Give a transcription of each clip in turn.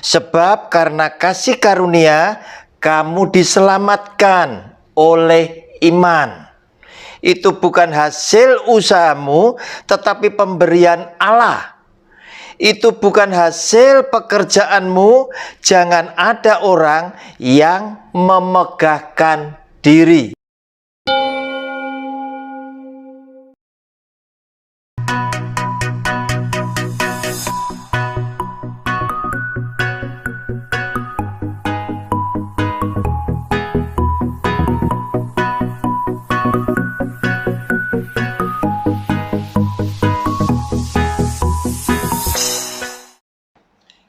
Sebab karena kasih karunia kamu diselamatkan oleh iman. Itu bukan hasil usahamu, tetapi pemberian Allah. Itu bukan hasil pekerjaanmu. Jangan ada orang yang memegahkan diri.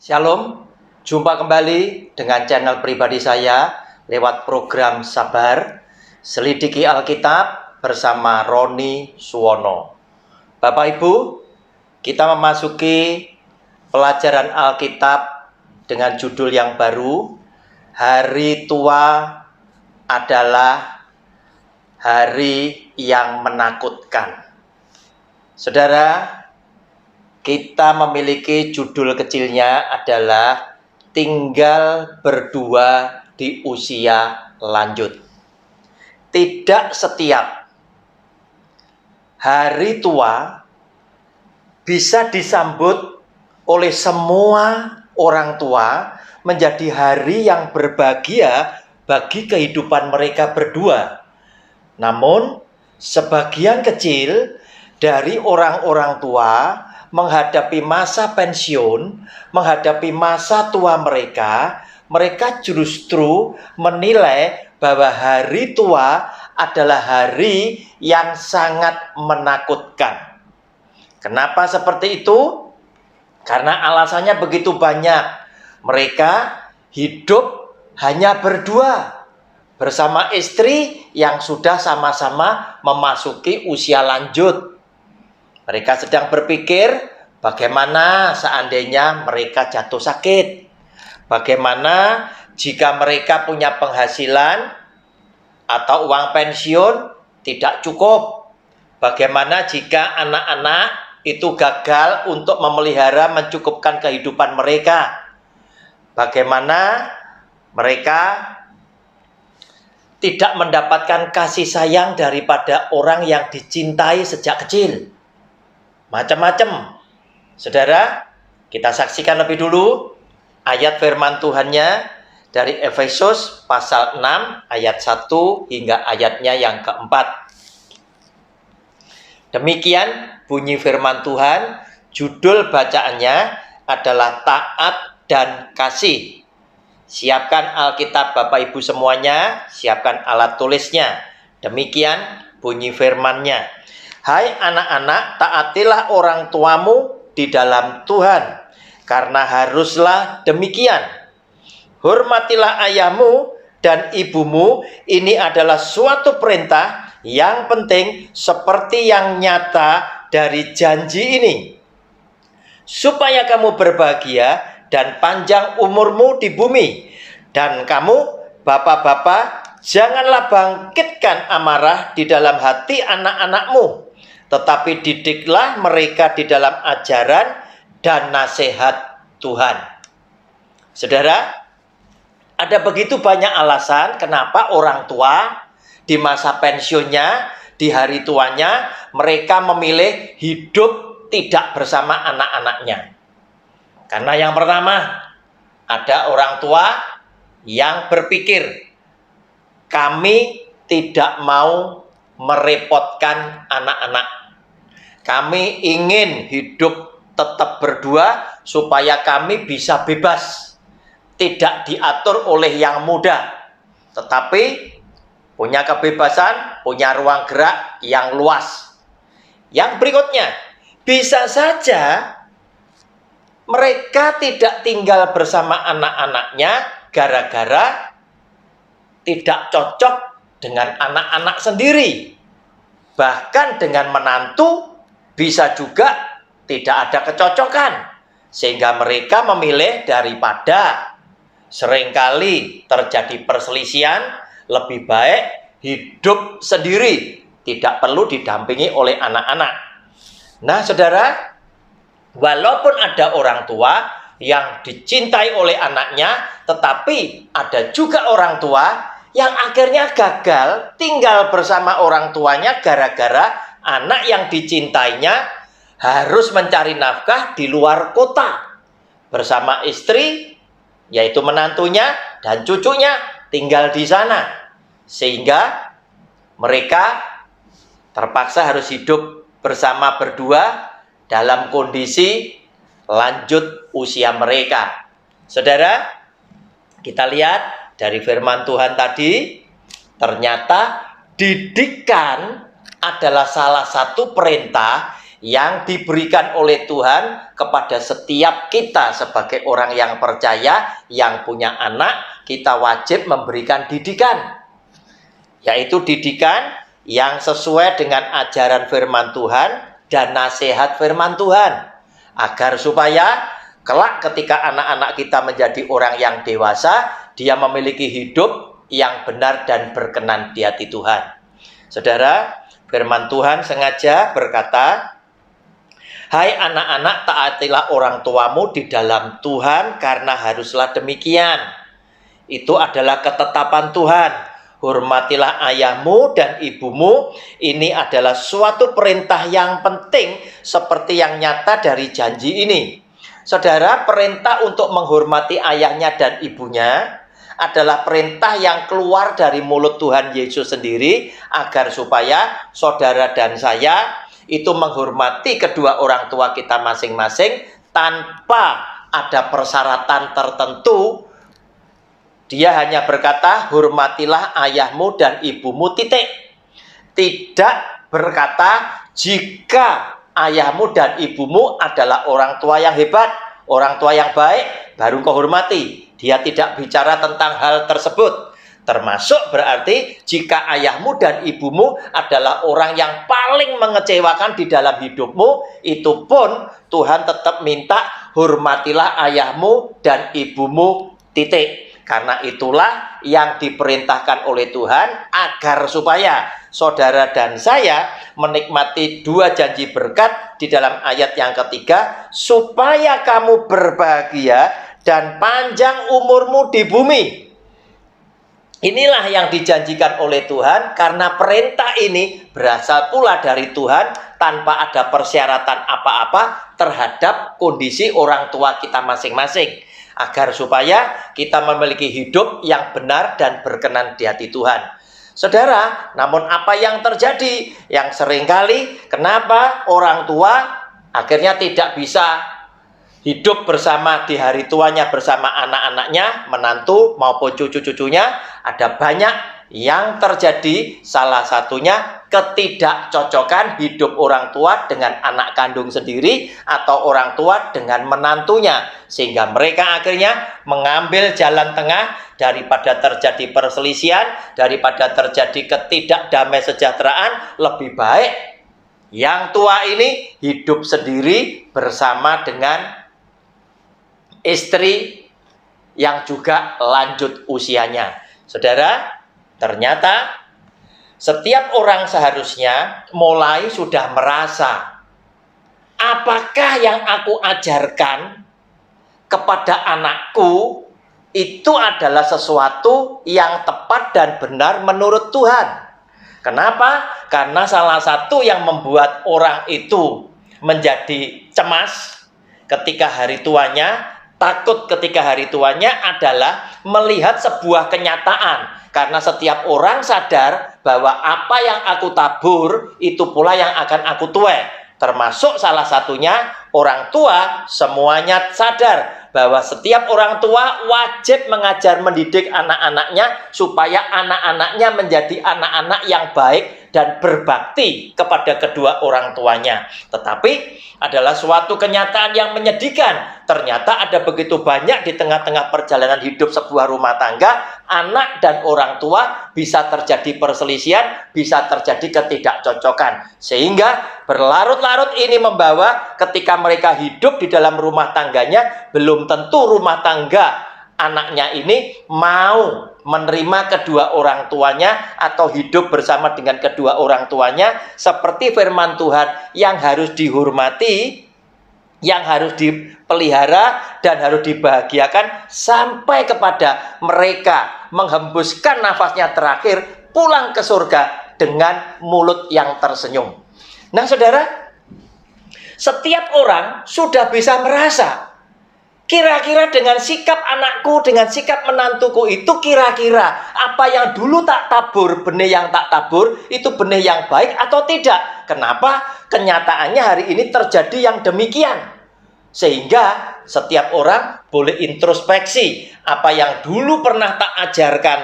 Shalom, jumpa kembali dengan channel pribadi saya lewat program Sabar, Selidiki Alkitab bersama Roni Suwono. Bapak Ibu, kita memasuki pelajaran Alkitab dengan judul yang baru, Hari Tua adalah Hari yang Menakutkan. Saudara, kita memiliki judul kecilnya adalah Tinggal Berdua di Usia Lanjut. Tidak setiap hari tua bisa disambut oleh semua orang tua menjadi hari yang berbahagia bagi kehidupan mereka berdua. Namun, sebagian kecil dari orang-orang tua menghadapi masa pensiun, menghadapi masa tua mereka justru menilai bahwa hari tua adalah hari yang sangat menakutkan. Kenapa seperti itu? Karena alasannya begitu banyak. Mereka hidup hanya berdua bersama istri yang sudah sama-sama memasuki usia lanjut. Mereka sedang berpikir bagaimana seandainya mereka jatuh sakit. Bagaimana jika mereka punya penghasilan atau uang pensiun tidak cukup. Bagaimana jika anak-anak itu gagal untuk memelihara mencukupkan kehidupan mereka. Bagaimana mereka tidak mendapatkan kasih sayang daripada orang yang dicintai sejak kecil. Macam-macam. Saudara, kita saksikan lebih dulu ayat firman Tuhannya dari Efesus pasal 6 ayat 1 hingga ayatnya yang keempat. Demikian bunyi firman Tuhan, judul bacaannya adalah Taat dan Kasih. Siapkan Alkitab Bapak Ibu semuanya, siapkan alat tulisnya. Demikian bunyi firman-Nya. Hai anak-anak, taatilah orang tuamu di dalam Tuhan, karena haruslah demikian. Hormatilah ayahmu dan ibumu, ini adalah suatu perintah yang penting seperti yang nyata dari janji ini, supaya kamu berbahagia dan panjang umurmu di bumi. Dan kamu, bapak-bapak, janganlah bangkitkan amarah di dalam hati anak-anakmu, tetapi didiklah mereka di dalam ajaran dan nasihat Tuhan. Saudara, ada begitu banyak alasan kenapa orang tua di masa pensiunnya, di hari tuanya, mereka memilih hidup tidak bersama anak-anaknya. Karena yang pertama, ada orang tua yang berpikir, kami tidak mau merepotkan anak-anak. Kami ingin hidup tetap berdua supaya kami bisa bebas, tidak diatur oleh yang muda, tetapi punya kebebasan, punya ruang gerak yang luas. Yang berikutnya, bisa saja mereka tidak tinggal bersama anak-anaknya gara-gara tidak cocok dengan anak-anak sendiri. Bahkan dengan menantu bisa juga tidak ada kecocokan, sehingga mereka memilih daripada seringkali terjadi perselisihan, lebih baik hidup sendiri, tidak perlu didampingi oleh anak-anak. Nah saudara, walaupun ada orang tua yang dicintai oleh anaknya, tetapi ada juga orang tua yang akhirnya gagal tinggal bersama orang tuanya gara-gara anak yang dicintainya harus mencari nafkah di luar kota bersama istri, yaitu menantunya dan cucunya tinggal di sana, sehingga mereka terpaksa harus hidup bersama berdua dalam kondisi lanjut usia mereka. Saudara, kita lihat dari firman Tuhan tadi, ternyata didikan adalah salah satu perintah yang diberikan oleh Tuhan kepada setiap kita sebagai orang yang percaya, yang punya anak. Kita wajib memberikan didikan, yaitu didikan yang sesuai dengan ajaran firman Tuhan dan nasihat firman Tuhan, agar supaya kelak ketika anak-anak kita menjadi orang yang dewasa, dia memiliki hidup yang benar dan berkenan di hati Tuhan. Saudara, firman Tuhan sengaja berkata, "Hai anak-anak, taatilah orang tuamu di dalam Tuhan, karena haruslah demikian. Itu adalah ketetapan Tuhan. Hormatilah ayahmu dan ibumu." Ini adalah suatu perintah yang penting seperti yang nyata dari janji ini. Saudara, perintah untuk menghormati ayahnya dan ibunya adalah perintah yang keluar dari mulut Tuhan Yesus sendiri, agar supaya saudara dan saya itu menghormati kedua orang tua kita masing-masing tanpa ada persyaratan tertentu. Dia hanya berkata, hormatilah ayahmu dan ibumu, titik. Tidak berkata, jika ayahmu dan ibumu adalah orang tua yang hebat, orang tua yang baik, baru kau hormati. Dia tidak bicara tentang hal tersebut. Termasuk berarti jika ayahmu dan ibumu adalah orang yang paling mengecewakan di dalam hidupmu, itu pun Tuhan tetap minta, hormatilah ayahmu dan ibumu, titik. Karena itulah yang diperintahkan oleh Tuhan, agar supaya saudara dan saya menikmati dua janji berkat di dalam ayat yang ketiga, supaya kamu berbahagia dan panjang umurmu di bumi. Inilah yang dijanjikan oleh Tuhan, karena perintah ini berasal pula dari Tuhan tanpa ada persyaratan apa-apa terhadap kondisi orang tua kita masing-masing, agar supaya kita memiliki hidup yang benar dan berkenan di hati Tuhan. Saudara, namun apa yang terjadi? Yang seringkali kenapa orang tua akhirnya tidak bisa hidup bersama di hari tuanya bersama anak-anaknya, menantu maupun cucu-cucunya? Ada banyak yang terjadi. Salah satunya ketidakcocokan hidup orang tua dengan anak kandung sendiri atau orang tua dengan menantunya, sehingga mereka akhirnya mengambil jalan tengah. Daripada terjadi perselisihan, daripada terjadi ketidakdamai sejahteraan, lebih baik yang tua ini hidup sendiri bersama dengan istri yang juga lanjut usianya. Saudara, ternyata setiap orang seharusnya mulai sudah merasa, apakah yang aku ajarkan kepada anakku itu adalah sesuatu yang tepat dan benar menurut Tuhan. Kenapa? Karena salah satu yang membuat orang itu menjadi cemas ketika hari tuanya, takut ketika hari tuanya, adalah melihat sebuah kenyataan. Karena setiap orang sadar bahwa apa yang aku tabur itu pula yang akan aku tuai. Termasuk salah satunya orang tua. Semuanya sadar bahwa setiap orang tua wajib mengajar mendidik anak-anaknya supaya anak-anaknya menjadi anak-anak yang baik dan berbakti kepada kedua orang tuanya. Tetapi adalah suatu kenyataan yang menyedihkan. Ternyata ada begitu banyak di tengah-tengah perjalanan hidup sebuah rumah tangga, anak dan orang tua bisa terjadi perselisihan, bisa terjadi ketidakcocokan. Sehingga berlarut-larut ini membawa ketika mereka hidup di dalam rumah tangganya, belum tentu rumah tangga anaknya ini mau menerima kedua orang tuanya atau hidup bersama dengan kedua orang tuanya. Seperti firman Tuhan yang harus dihormati yang harus dipelihara dan harus dibahagiakan sampai kepada mereka menghembuskan nafasnya terakhir pulang ke surga dengan mulut yang tersenyum. Nah, saudara, setiap orang sudah bisa merasa kira-kira dengan sikap anakku, dengan sikap menantuku itu kira-kira apa yang dulu tak tabur, benih yang tak tabur, itu benih yang baik atau tidak? Kenapa? Kenyataannya hari ini terjadi yang demikian. Sehingga setiap orang boleh introspeksi apa yang dulu pernah tak ajarkan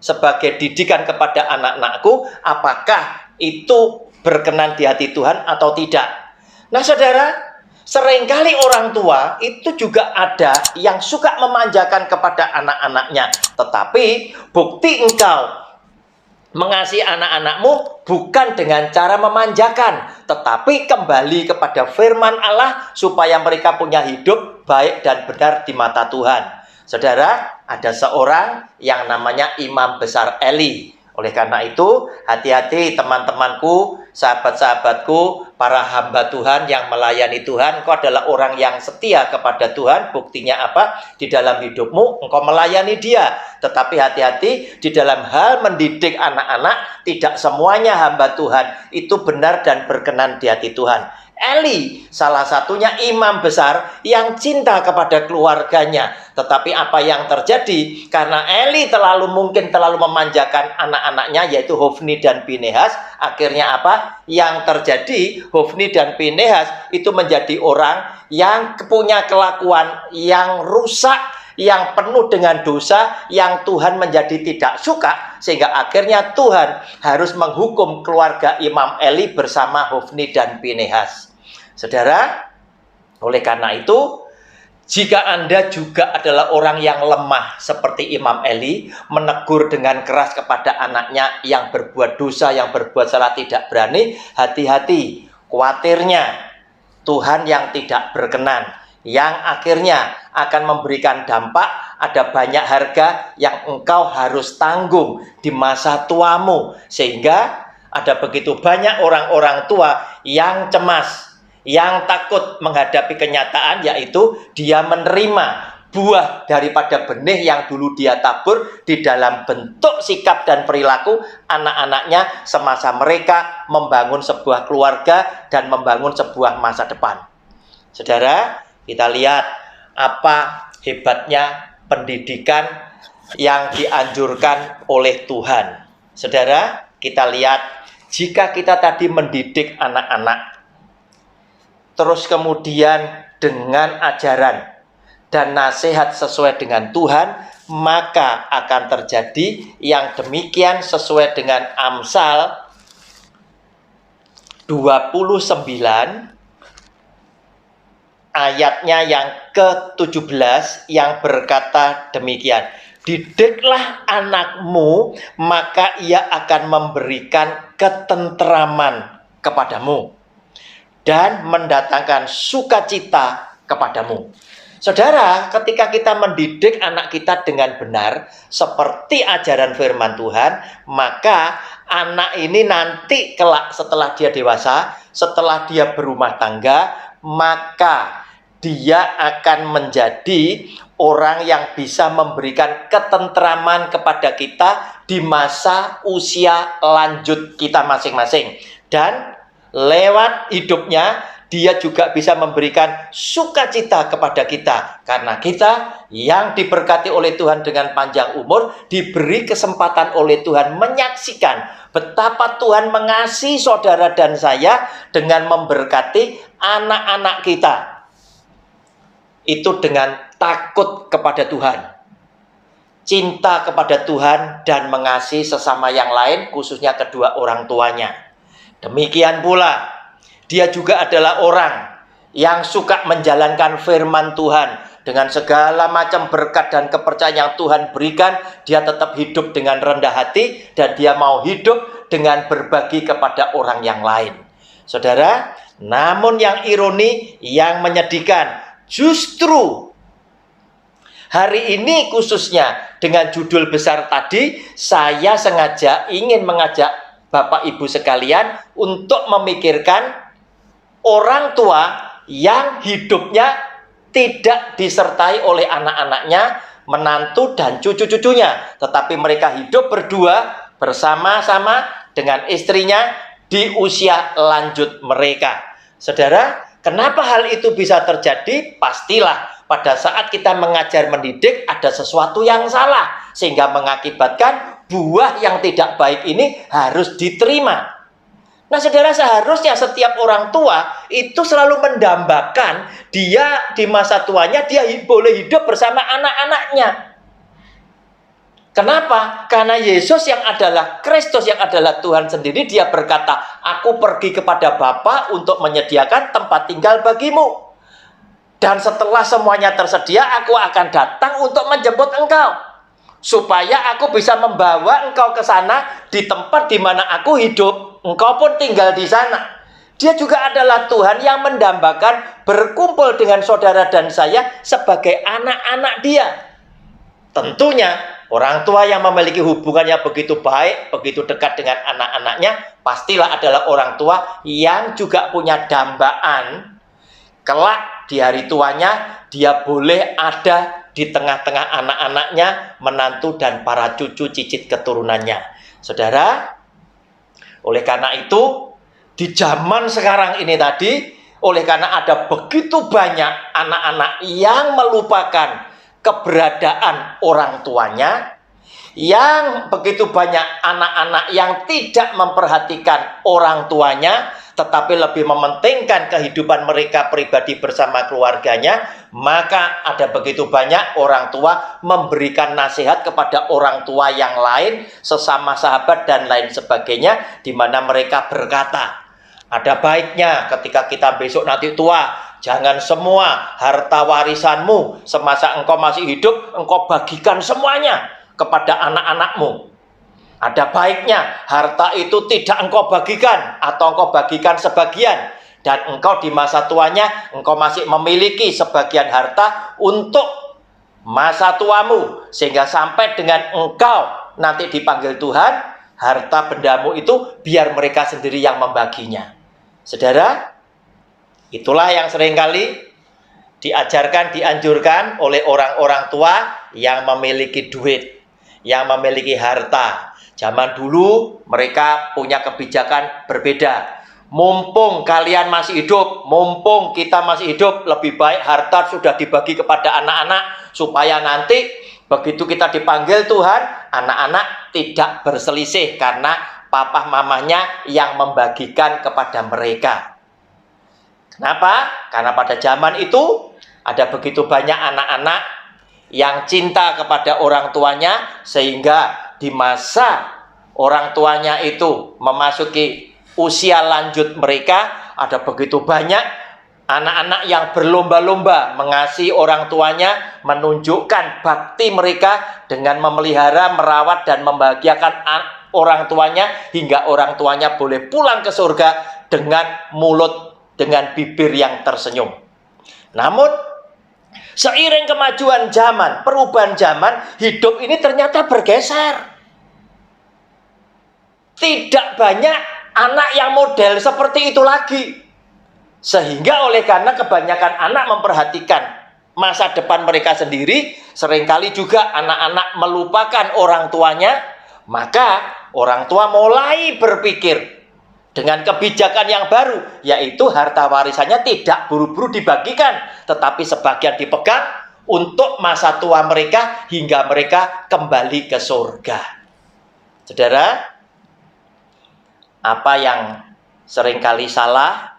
sebagai didikan kepada anak-anakku, apakah itu berkenan di hati Tuhan atau tidak. Nah, saudara, seringkali orang tua itu juga ada yang suka memanjakan kepada anak-anaknya. Tetapi bukti engkau mengasihi anak-anakmu bukan dengan cara memanjakan, tetapi kembali kepada firman Allah supaya mereka punya hidup baik dan benar di mata Tuhan. Saudara, ada seorang yang namanya Imam Besar Eli. Oleh karena itu, hati-hati teman-temanku, sahabat-sahabatku, para hamba Tuhan yang melayani Tuhan. Engkau adalah orang yang setia kepada Tuhan. Buktinya apa? Di dalam hidupmu, engkau melayani Dia. Tetapi hati-hati, di dalam hal mendidik anak-anak, tidak semuanya hamba Tuhan itu benar dan berkenan di hati Tuhan. Eli salah satunya imam besar yang cinta kepada keluarganya. Tetapi apa yang terjadi? Karena Eli mungkin terlalu memanjakan anak-anaknya, yaitu Hofni dan Pinehas. Akhirnya apa? Yang terjadi, Hofni dan Pinehas itu menjadi orang yang punya kelakuan yang rusak, yang penuh dengan dosa, yang Tuhan menjadi tidak suka. Sehingga akhirnya Tuhan harus menghukum keluarga Imam Eli bersama Hofni dan Pinehas. Saudara, oleh karena itu, jika Anda juga adalah orang yang lemah seperti Imam Eli, menegur dengan keras kepada anaknya yang berbuat dosa, yang berbuat salah tidak berani, hati-hati, khawatirnya Tuhan yang tidak berkenan, yang akhirnya akan memberikan dampak, ada banyak harga yang engkau harus tanggung di masa tuamu. Sehingga ada begitu banyak orang-orang tua yang cemas, yang takut menghadapi kenyataan, yaitu dia menerima buah daripada benih yang dulu dia tabur di dalam bentuk sikap dan perilaku anak-anaknya semasa mereka membangun sebuah keluarga dan membangun sebuah masa depan. Saudara, kita lihat apa hebatnya pendidikan yang dianjurkan oleh Tuhan. Saudara, kita lihat jika kita tadi mendidik anak-anak, terus kemudian dengan ajaran dan nasihat sesuai dengan Tuhan, maka akan terjadi yang demikian sesuai dengan Amsal 29 ayatnya yang ke-17 yang berkata demikian. Didiklah anakmu, maka ia akan memberikan ketentraman kepadamu dan mendatangkan sukacita kepadamu. Saudara, ketika kita mendidik anak kita dengan benar seperti ajaran firman Tuhan, maka anak ini nanti kelak setelah dia dewasa, setelah dia berumah tangga, maka dia akan menjadi orang yang bisa memberikan ketentraman kepada kita di masa usia lanjut kita masing-masing. Dan lewat hidupnya, dia juga bisa memberikan sukacita kepada kita. Karena kita yang diberkati oleh Tuhan dengan panjang umur, diberi kesempatan oleh Tuhan menyaksikan betapa Tuhan mengasihi saudara dan saya dengan memberkati anak-anak kita. Itu dengan takut kepada Tuhan, cinta kepada Tuhan, dan mengasihi sesama yang lain, khususnya kedua orang tuanya. Demikian pula, dia juga adalah orang yang suka menjalankan firman Tuhan. Dengan segala macam berkat dan kepercayaan yang Tuhan berikan, dia tetap hidup dengan rendah hati, dan dia mau hidup dengan berbagi kepada orang yang lain. Saudara, namun yang ironi, yang menyedihkan, justru hari ini khususnya dengan judul besar tadi, saya sengaja ingin mengajak Bapak Ibu sekalian untuk memikirkan orang tua yang hidupnya tidak disertai oleh anak-anaknya, menantu dan cucu-cucunya, tetapi mereka hidup berdua bersama-sama dengan istrinya di usia lanjut mereka. Saudara, kenapa hal itu bisa terjadi? Pastilah pada saat kita mengajar mendidik ada sesuatu yang salah, sehingga mengakibatkan buah yang tidak baik ini harus diterima. Nah, saudara, seharusnya setiap orang tua itu selalu mendambakan dia di masa tuanya dia boleh hidup bersama anak-anaknya. Kenapa? Karena Yesus yang adalah Kristus, yang adalah Tuhan sendiri, dia berkata, aku pergi kepada Bapa untuk menyediakan tempat tinggal bagimu. Dan setelah semuanya tersedia, aku akan datang untuk menjemput engkau, supaya aku bisa membawa engkau ke sana di tempat di mana aku hidup. Engkau pun tinggal di sana. Dia juga adalah Tuhan yang mendambakan berkumpul dengan saudara dan saya sebagai anak-anak dia. Tentunya orang tua yang memiliki hubungan yang begitu baik, begitu dekat dengan anak-anaknya, pastilah adalah orang tua yang juga punya dambaan. Kelak di hari tuanya, dia boleh ada di tengah-tengah anak-anaknya, menantu dan para cucu cicit keturunannya. Saudara, oleh karena itu, di zaman sekarang ini tadi, oleh karena ada begitu banyak anak-anak yang melupakan keberadaan orang tuanya, yang begitu banyak anak-anak yang tidak memperhatikan orang tuanya, tetapi lebih mementingkan kehidupan mereka pribadi bersama keluarganya, maka ada begitu banyak orang tua memberikan nasihat kepada orang tua yang lain, sesama sahabat dan lain sebagainya, di mana mereka berkata, ada baiknya ketika kita besok nanti tua, jangan semua harta warisanmu semasa engkau masih hidup, engkau bagikan semuanya kepada anak-anakmu. Ada baiknya harta itu tidak engkau bagikan, atau engkau bagikan sebagian, dan engkau di masa tuanya engkau masih memiliki sebagian harta untuk masa tuamu, sehingga sampai dengan engkau nanti dipanggil Tuhan, harta bendamu itu biar mereka sendiri yang membaginya. Saudara, itulah yang seringkali diajarkan, dianjurkan oleh orang-orang tua yang memiliki duit, yang memiliki harta. Zaman dulu mereka punya kebijakan berbeda. Mumpung kalian masih hidup, mumpung kita masih hidup, lebih baik harta sudah dibagi kepada anak-anak, supaya nanti begitu kita dipanggil Tuhan, anak-anak tidak berselisih karena papa mamanya yang membagikan kepada mereka. Kenapa? Karena pada zaman itu ada begitu banyak anak-anak yang cinta kepada orang tuanya, sehingga di masa orang tuanya itu memasuki usia lanjut mereka, ada begitu banyak anak-anak yang berlomba-lomba mengasihi orang tuanya, menunjukkan bakti mereka dengan memelihara, merawat, dan membahagiakan orang tuanya, hingga orang tuanya boleh pulang ke surga dengan mulut, dengan bibir yang tersenyum. Namun seiring kemajuan zaman, perubahan zaman, hidup ini ternyata bergeser. Tidak banyak anak yang model seperti itu lagi. Sehingga oleh karena kebanyakan anak memperhatikan masa depan mereka sendiri, seringkali juga anak-anak melupakan orang tuanya, maka orang tua mulai berpikir dengan kebijakan yang baru, yaitu harta warisannya tidak buru-buru dibagikan, tetapi sebagian dipegang untuk masa tua mereka hingga mereka kembali ke surga. Saudara, apa yang seringkali salah,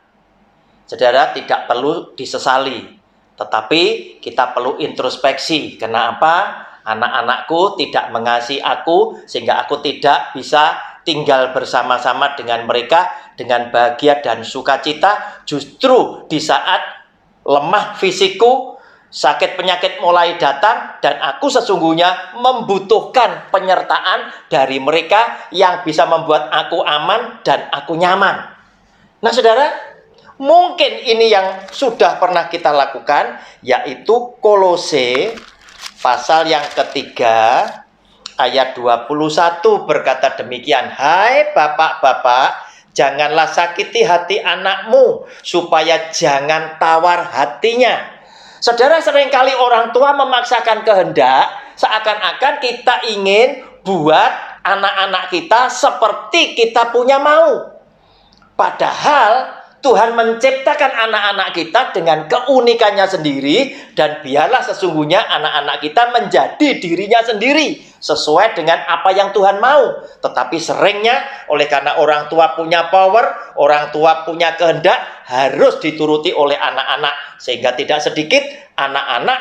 saudara tidak perlu disesali, tetapi kita perlu introspeksi. Kenapa anak-anakku tidak mengasihi aku, sehingga aku tidak bisa tinggal bersama-sama dengan mereka dengan bahagia dan sukacita. Justru di saat lemah fisikku, sakit penyakit mulai datang, dan aku sesungguhnya membutuhkan penyertaan dari mereka yang bisa membuat aku aman dan aku nyaman. Nah, saudara, mungkin ini yang sudah pernah kita lakukan, yaitu Kolose pasal yang ketiga ayat 21 berkata demikian, hai bapak-bapak, Janganlah sakiti hati anakmu, supaya jangan tawar hatinya. Saudara, seringkali orang tua memaksakan kehendak, seakan-akan kita ingin buat anak-anak kita seperti kita punya mau. Padahal Tuhan menciptakan anak-anak kita dengan keunikannya sendiri, dan biarlah sesungguhnya anak-anak kita menjadi dirinya sendiri sesuai dengan apa yang Tuhan mau. Tetapi seringnya oleh karena orang tua punya power, orang tua punya kehendak, harus dituruti oleh anak-anak, sehingga tidak sedikit anak-anak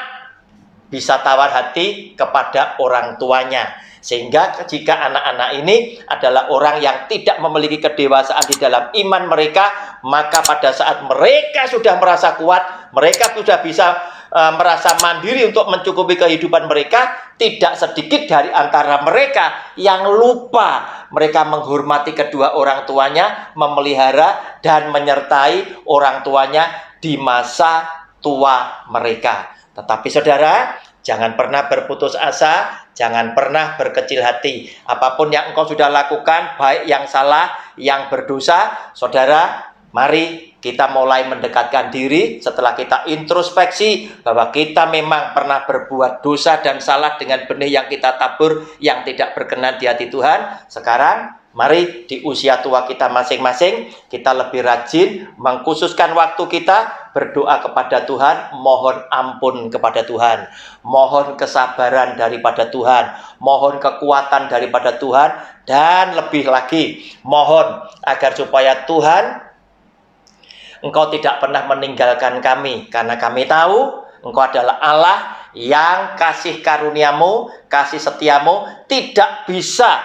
bisa tawar hati kepada orang tuanya. Sehingga jika anak-anak ini adalah orang yang tidak memiliki kedewasaan di dalam iman mereka, maka pada saat mereka sudah merasa kuat, mereka sudah bisa merasa mandiri untuk mencukupi kehidupan mereka, tidak sedikit dari antara mereka yang lupa mereka menghormati kedua orang tuanya, memelihara dan menyertai orang tuanya di masa tua mereka. Tetapi saudara, jangan pernah berputus asa, jangan pernah berkecil hati. Apapun yang engkau sudah lakukan, baik yang salah, yang berdosa, saudara, mari kita mulai mendekatkan diri setelah kita introspeksi bahwa kita memang pernah berbuat dosa dan salah dengan benih yang kita tabur yang tidak berkenan di hati Tuhan. Sekarang mari di usia tua kita masing-masing, kita lebih rajin mengkhususkan waktu kita berdoa kepada Tuhan, mohon ampun kepada Tuhan, mohon kesabaran daripada Tuhan, mohon kekuatan daripada Tuhan, dan lebih lagi mohon agar supaya Tuhan, Engkau tidak pernah meninggalkan kami, karena kami tahu Engkau adalah Allah yang kasih karuniamu, kasih setiamu tidak bisa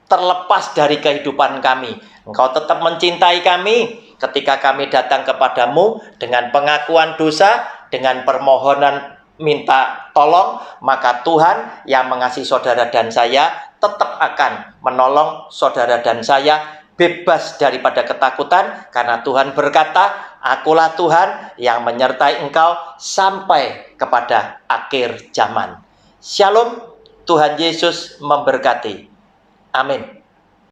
terlepas dari kehidupan kami. Engkau tetap mencintai kami ketika kami datang kepadamu dengan pengakuan dosa, dengan permohonan minta tolong, maka Tuhan yang mengasihi saudara dan saya tetap akan menolong saudara dan saya bebas daripada ketakutan, karena Tuhan berkata, akulah Tuhan yang menyertai engkau sampai kepada akhir zaman. Shalom, Tuhan Yesus memberkati. Amin.